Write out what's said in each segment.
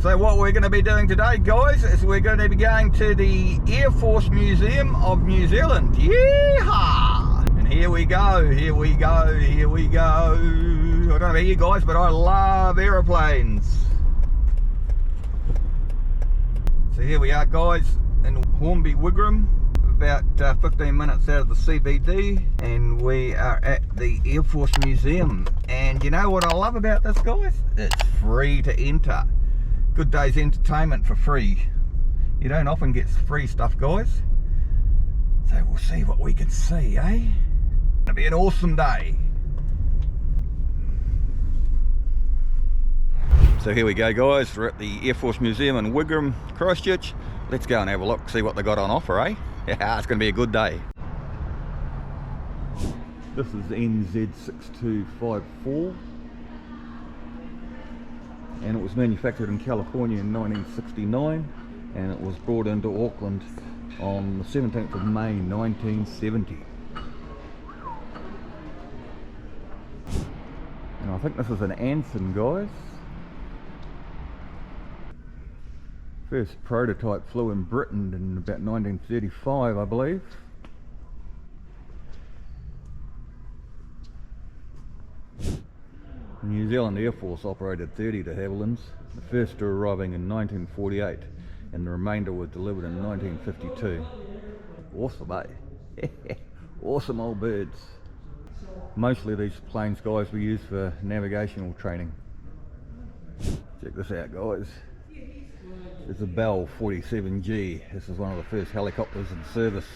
So what we're going to be doing today, guys, is we're going to be going to the Air Force Museum of New Zealand. Yeehaw! And here we go, here we go, here we go. I don't know about you guys, but I love aeroplanes. So here we are, guys, in Hornby, Wigram, about 15 minutes out of the CBD, and we are at the Air Force Museum. And you know what I love about this, guys? It's free to enter. Good day's entertainment for free. You don't often get free stuff, guys. So we'll see what we can see, eh? It'll be an awesome day. So here we go, guys. We're at the Air Force Museum in Wigram, Christchurch. Let's go and have a look, see what they got on offer, eh? Yeah, it's going to be a good day. This is NZ6254. And it was manufactured in California in 1969, and it was brought into Auckland on the 17th of May 1970. And I think this is an Anson, guys. First prototype flew in Britain in about 1935, I believe. The New Zealand Air Force operated 30 de Havillands, the first two arriving in 1948, and the remainder were delivered in 1952. Awesome, eh? Awesome old birds. Mostly these planes, guys, were used for navigational training. Check this out, guys. It's a Bell 47G. This is one of the first helicopters in service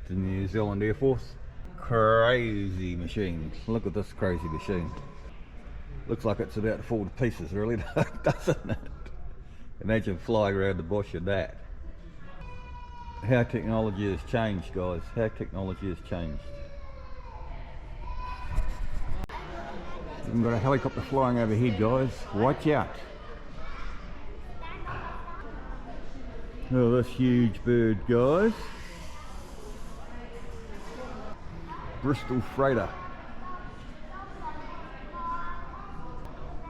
to the New Zealand Air Force. Crazy machine. Look at this crazy machine. Looks like it's about to fall to pieces, really, doesn't it? Imagine flying around the bush in that. How technology has changed, guys. How technology has changed. We've got a helicopter flying overhead, guys. Watch out. Oh, this huge bird, guys. Bristol freighter.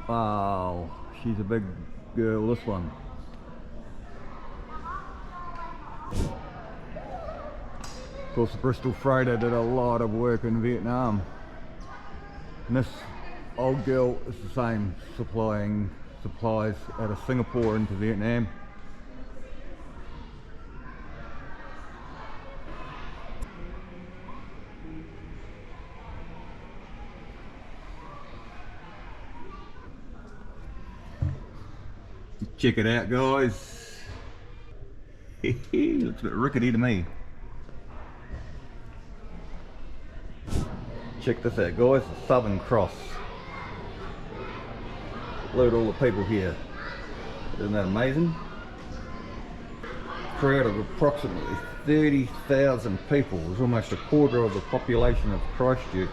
Wow, she's a big girl, this one. Of course, the Bristol freighter did a lot of work in Vietnam. And this old girl is the same, supplying supplies out of Singapore into Vietnam. Check it out, guys. Looks a bit rickety to me. Check this out, guys. The Southern Cross. Look at all the people here. Isn't that amazing? A crowd of approximately 30,000 people. It was almost a quarter of the population of Christchurch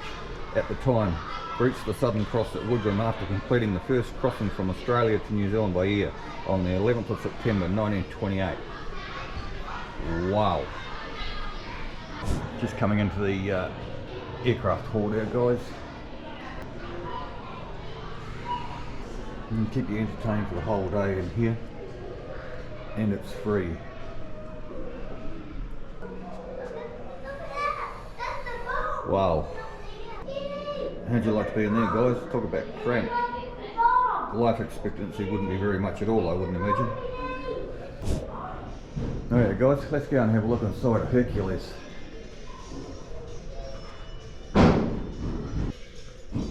at the time. Reached the Southern Cross at Wigram after completing the first crossing from Australia to New Zealand by air on the 11th of September 1928. Wow. Just coming into the aircraft hall there, guys. And keep you entertained for the whole day in here. And it's free. Wow. How'd you like to be in there, guys? Talk about cramped. Life expectancy wouldn't be very much at all, I wouldn't imagine. Alright, guys, let's go and have a look inside a Hercules.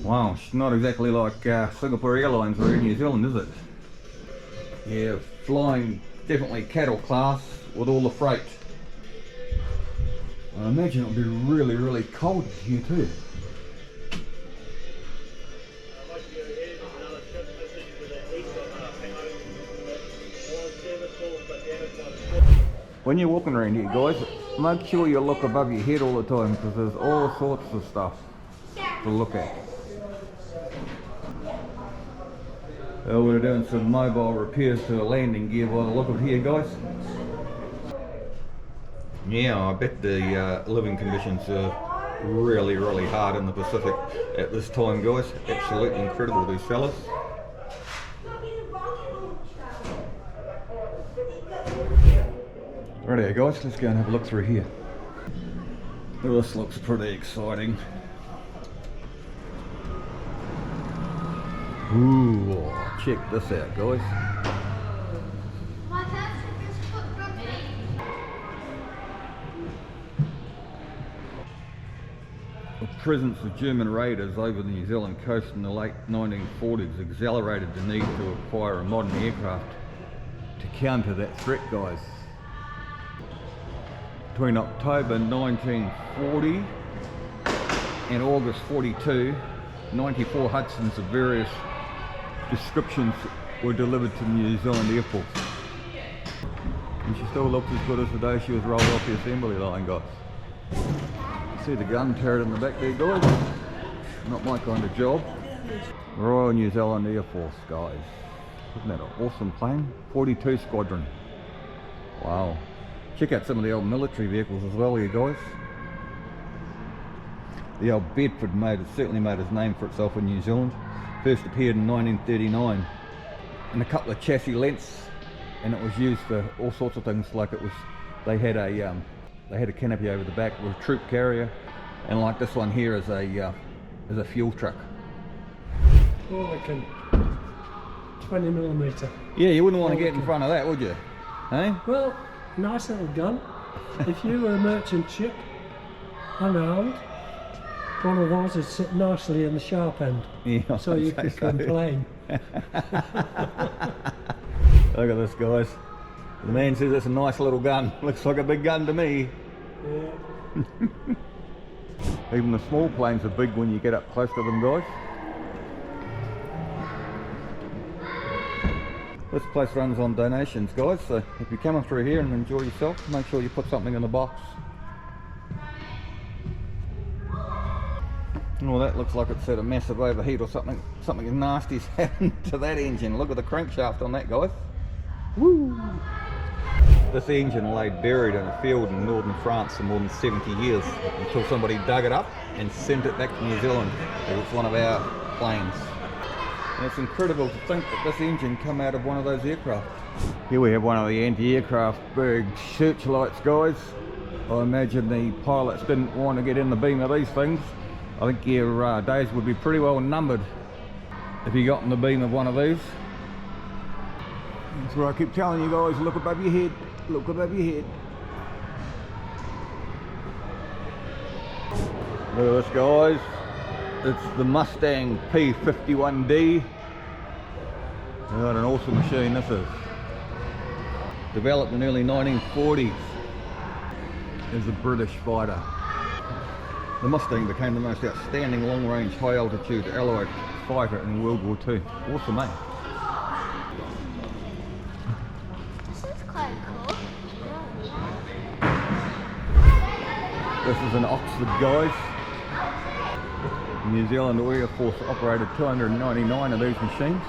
Wow, it's not exactly like Singapore Airlines or New Zealand, is it? Yeah, flying definitely cattle class with all the freight. I imagine it'll be really, really cold here too. When you're walking around here, guys, make sure you look above your head all the time, because there's all sorts of stuff to look at. We're doing some mobile repairs to a landing gear by the look of here, guys. Yeah, I bet the living conditions are really, really hard in the Pacific at this time, guys. Absolutely incredible, these fellas. Righto guys, let's go and have a look through here. Well, this looks pretty exciting. Ooh, check this out guys. The presence of German raiders over the New Zealand coast in the late 1940s accelerated the need to acquire a modern aircraft to counter that threat guys. Between October 1940 and August 42, 94 Hudsons of various descriptions were delivered to the New Zealand Air Force. And she still looks as good as the day she was rolled off the assembly line guys. See the gun turret in the back there guys? Not my kind of job. Royal New Zealand Air Force guys. Isn't that an awesome plane? 42 Squadron. Wow. Check out some of the old military vehicles as well here guys. The old Bedford certainly made its name for itself in New Zealand. First appeared in 1939 in a couple of chassis lengths, and it was used for all sorts of things. Like they had a canopy over the back with a troop carrier, and like this one here is a fuel truck. Well, they can 20mm. Yeah, you wouldn't want to get in front of that, would you? Hey? Well, nice little gun. If you were a merchant ship, unarmed, one of those would sit nicely in the sharp end, Yeah, so you could complain. Look at this guys. The man says it's a nice little gun. Looks like a big gun to me. Yeah. Even the small planes are big when you get up close to them guys. This place runs on donations guys, so if you're coming through here and enjoy yourself, make sure you put something in the box. Well, that looks like it's had a massive overheat or something nasty's happened to that engine. Look at the crankshaft on that guys. Woo! This engine lay buried in a field in northern France for more than 70 years until somebody dug it up and sent it back to New Zealand. It was one of our planes. And it's incredible to think that this engine come out of one of those aircraft. Here we have one of the anti-aircraft big searchlights guys. I imagine the pilots didn't want to get in the beam of these things. I think your days would be pretty well numbered if you got in the beam of one of these. That's where I keep telling you guys, look above your head, look above your head. Look at this guys, it's the Mustang P51D. What an awesome machine this is. Developed in the early 1940s as a British fighter. The Mustang became the most outstanding long-range, high-altitude Allied fighter in World War II. Awesome, eh? This is quite cool. This is an Oxford guys. New Zealand Air Force operated 299 of these machines.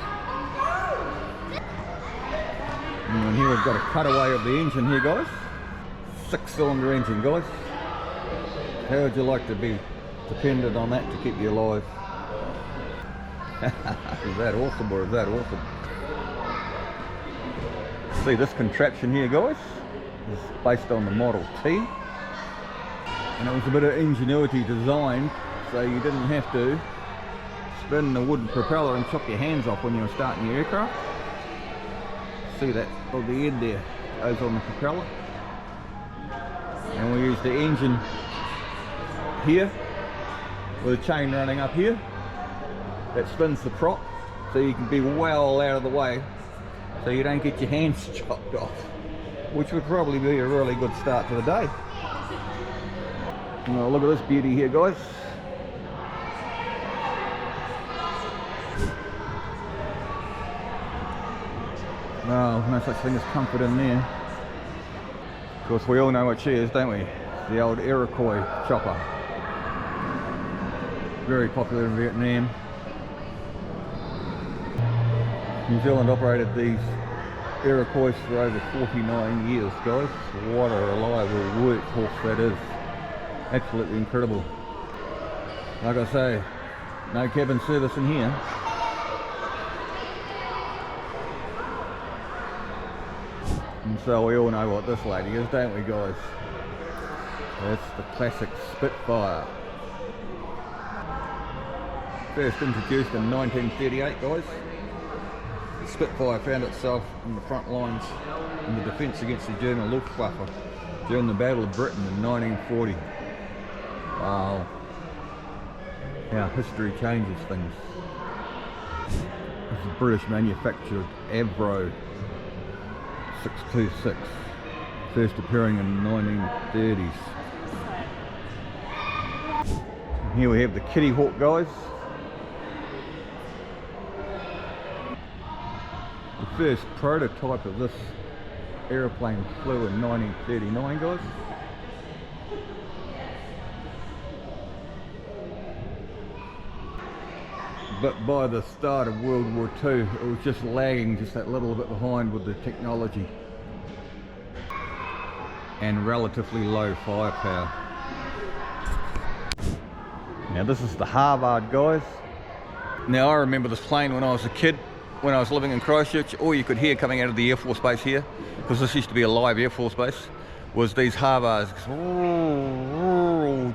And here we've got a cutaway of the engine here guys. 6-cylinder engine guys. How would you like to be dependent on that to keep you alive? Is that awesome or is that awesome? See this contraption here guys is based on the Model T, and it was a bit of ingenuity designed so you didn't have to spin the wooden propeller and chop your hands off when you were starting your aircraft. See that on the end there goes on the propeller, and we used the engine here with a chain running up here that spins the prop so you can be well out of the way so you don't get your hands chopped off, which would probably be a really good start to the day. Oh, look at this beauty here guys. Oh, no such thing as comfort in there. Of course we all know what she is, don't we? The old Iroquois chopper. Very popular in Vietnam. New Zealand operated these Iroquois for over 49 years, guys. What a reliable workhorse that is. Absolutely incredible. Like I say, no cabin service in here. And so we all know what this lady is, don't we guys? That's the classic Spitfire. First introduced in 1938 guys. The Spitfire found itself on the front lines in the defence against the German Luftwaffe during the Battle of Britain in 1940. Wow. How history changes things. This is British manufactured Avro 626, first appearing in the 1930s. And here we have the Kitty Hawk guys. The first prototype of this aeroplane flew in 1939 guys. But by the start of World War II, it was just lagging just that little bit behind with the technology and relatively low firepower. Now this is the Harvard guys. Now I remember this plane when I was a kid, when I was living in Christchurch. All you could hear coming out of the Air Force Base here, because this used to be a live Air Force Base, was these Harvards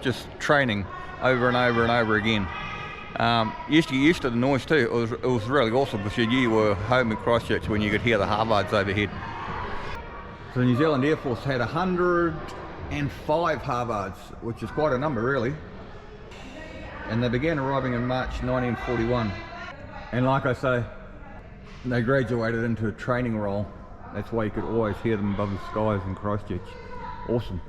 just training over and over and over again. You used to get used to the noise too. It was really awesome because you knew you were home in Christchurch when you could hear the Harvards overhead. So the New Zealand Air Force had 105 Harvards, which is quite a number really. And they began arriving in March 1941. And like I say, they graduated into a training role. That's why you could always hear them above the skies in Christchurch. Awesome.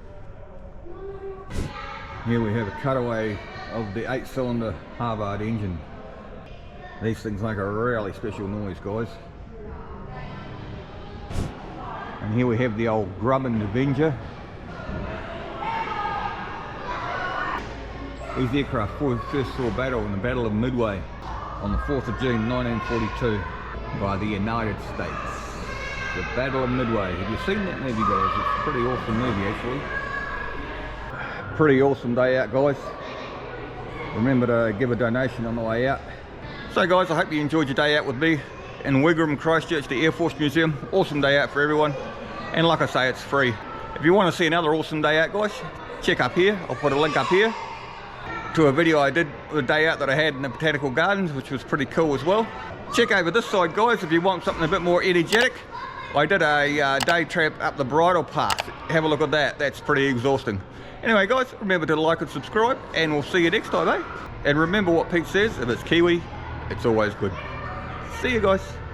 Here we have a cutaway of the 8-cylinder Harvard engine. These things make a really special noise guys. And here we have the old Grumman Avenger. These aircraft first saw battle in the Battle of Midway on the 4th of June 1942 by the United States. The Battle of Midway. Have you seen that movie guys? It's a pretty awesome movie actually. Pretty awesome day out guys. Remember to give a donation on the way out. So guys, I hope you enjoyed your day out with me in Wigram, Christchurch, the Air Force Museum. Awesome day out for everyone. And like I say, it's free. If you want to see another awesome day out guys, check up here. I'll put a link up here to a video I did the day out that I had in the Botanical Gardens, which was pretty cool as well. Check over this side guys if you want something a bit more energetic. I did a day tramp up the bridle path. Have a look at that. That's pretty exhausting. Anyway guys, remember to like and subscribe, and we'll see you next time, eh? And remember what Pete says, if it's Kiwi, it's always good. See you guys.